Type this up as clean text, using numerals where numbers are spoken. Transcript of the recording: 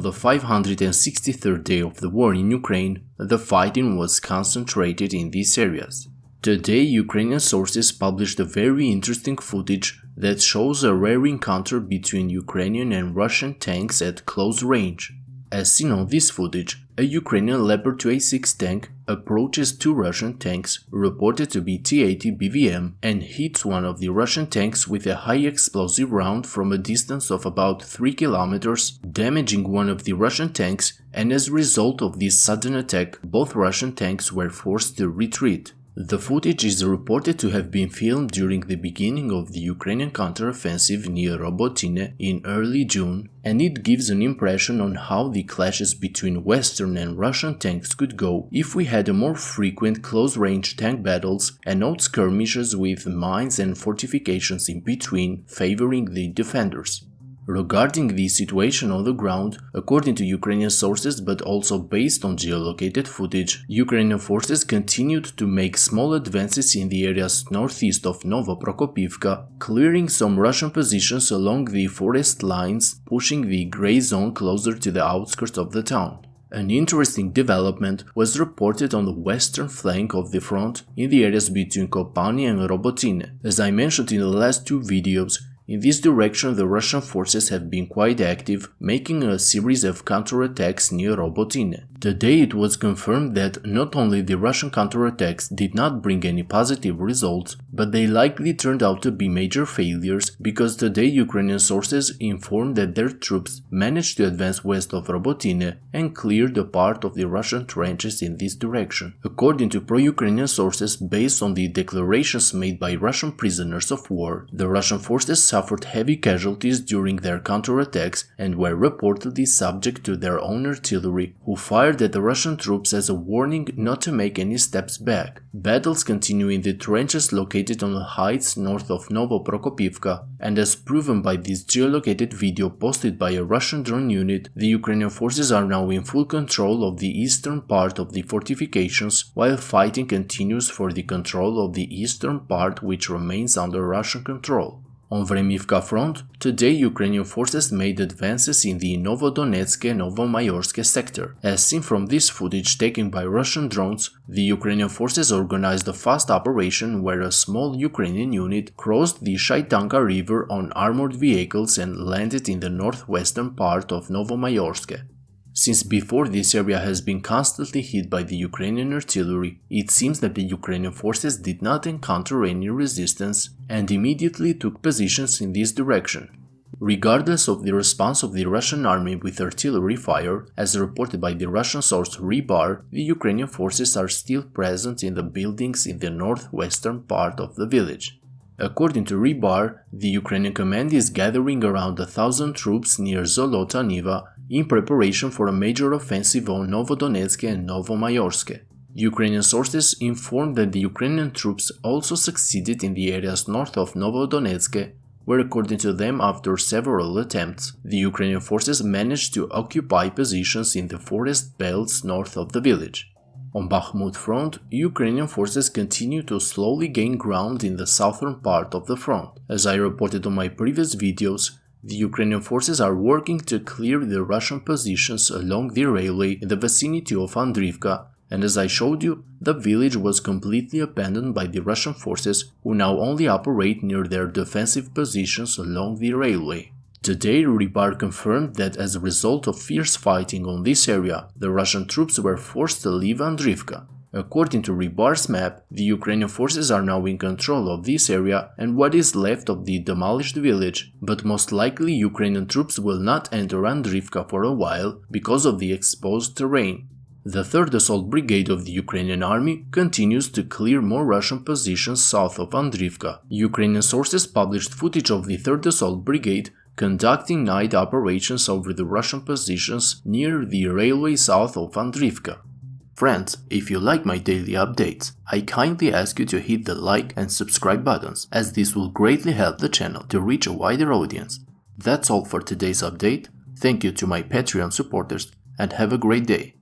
On the 563rd day of the war in Ukraine, the fighting was concentrated in these areas. Today, Ukrainian sources published a very interesting footage that shows a rare encounter between Ukrainian and Russian tanks at close range. As seen on this footage, a Ukrainian LEOPARD 2A6 tank approaches two Russian tanks, reported to be T80 BVM, and hits one of the Russian tanks with a high explosive round from a distance of about 3 kilometers, damaging one of the Russian tanks, and as a result of this sudden attack, both Russian tanks were forced to retreat. The footage is reported to have been filmed during the beginning of the Ukrainian counteroffensive near Robotyne in early June, and it gives an impression on how the clashes between Western and Russian tanks could go if we had a more frequent close-range tank battles and not skirmishes with mines and fortifications in between, favoring the defenders. Regarding the situation on the ground, according to Ukrainian sources but also based on geolocated footage, Ukrainian forces continued to make small advances in the areas northeast of Novoprokopivka, clearing some Russian positions along the forest lines, pushing the grey zone closer to the outskirts of the town. An interesting development was reported on the western flank of the front in the areas between Kopani and Robotyne. As I mentioned in the last two videos, in this direction the Russian forces have been quite active, making a series of counterattacks near Robotyne. Today it was confirmed that not only the Russian counterattacks did not bring any positive results, but they likely turned out to be major failures, because today Ukrainian sources informed that their troops managed to advance west of Robotyne and cleared a part of the Russian trenches in this direction. According to pro-Ukrainian sources, based on the declarations made by Russian prisoners of war, the Russian forces suffered heavy casualties during their counterattacks and were reportedly subject to their own artillery, who fired at the Russian troops as a warning not to make any steps back. Battles continue in the trenches located on the heights north of Novoprokopivka, and as proven by this geolocated video posted by a Russian drone unit, the Ukrainian forces are now in full control of the eastern part of the fortifications, while fighting continues for the control of the eastern part, which remains under Russian control. On Vremivka front, today Ukrainian forces made advances in the Novomaiorske sector. As seen from this footage taken by Russian drones, the Ukrainian forces organized a fast operation where a small Ukrainian unit crossed the Shaitanka river on armored vehicles and landed in the northwestern part of Novomaiorske. Since before this area has been constantly hit by the Ukrainian artillery, it seems that the Ukrainian forces did not encounter any resistance and immediately took positions in this direction. Regardless of the response of the Russian army with artillery fire, as reported by the Russian source Rebar, the Ukrainian forces are still present in the buildings in the northwestern part of the village. According to Rebar, the Ukrainian command is gathering around 1,000 troops near Zolota Niva in preparation for a major offensive on Novodonetsk and Novomaiorske. Ukrainian sources informed that the Ukrainian troops also succeeded in the areas north of Novodonetsk, where according to them, after several attempts, the Ukrainian forces managed to occupy positions in the forest belts north of the village. On Bakhmut front, Ukrainian forces continue to slowly gain ground in the southern part of the front. As I reported on my previous videos, the Ukrainian forces are working to clear the Russian positions along the railway in the vicinity of Andriivka, and as I showed you, the village was completely abandoned by the Russian forces, who now only operate near their defensive positions along the railway. Today, Rebar confirmed that as a result of fierce fighting on this area, the Russian troops were forced to leave Andriivka. According to Rebar's map, the Ukrainian forces are now in control of this area and what is left of the demolished village, but most likely Ukrainian troops will not enter Andriivka for a while because of the exposed terrain. The 3rd Assault Brigade of the Ukrainian army continues to clear more Russian positions south of Andriivka. Ukrainian sources published footage of the 3rd Assault Brigade conducting night operations over the Russian positions near the railway south of Andriivka. Friends, if you like my daily updates, I kindly ask you to hit the like and subscribe buttons, as this will greatly help the channel to reach a wider audience. That's all for today's update. Thank you to my Patreon supporters and have a great day.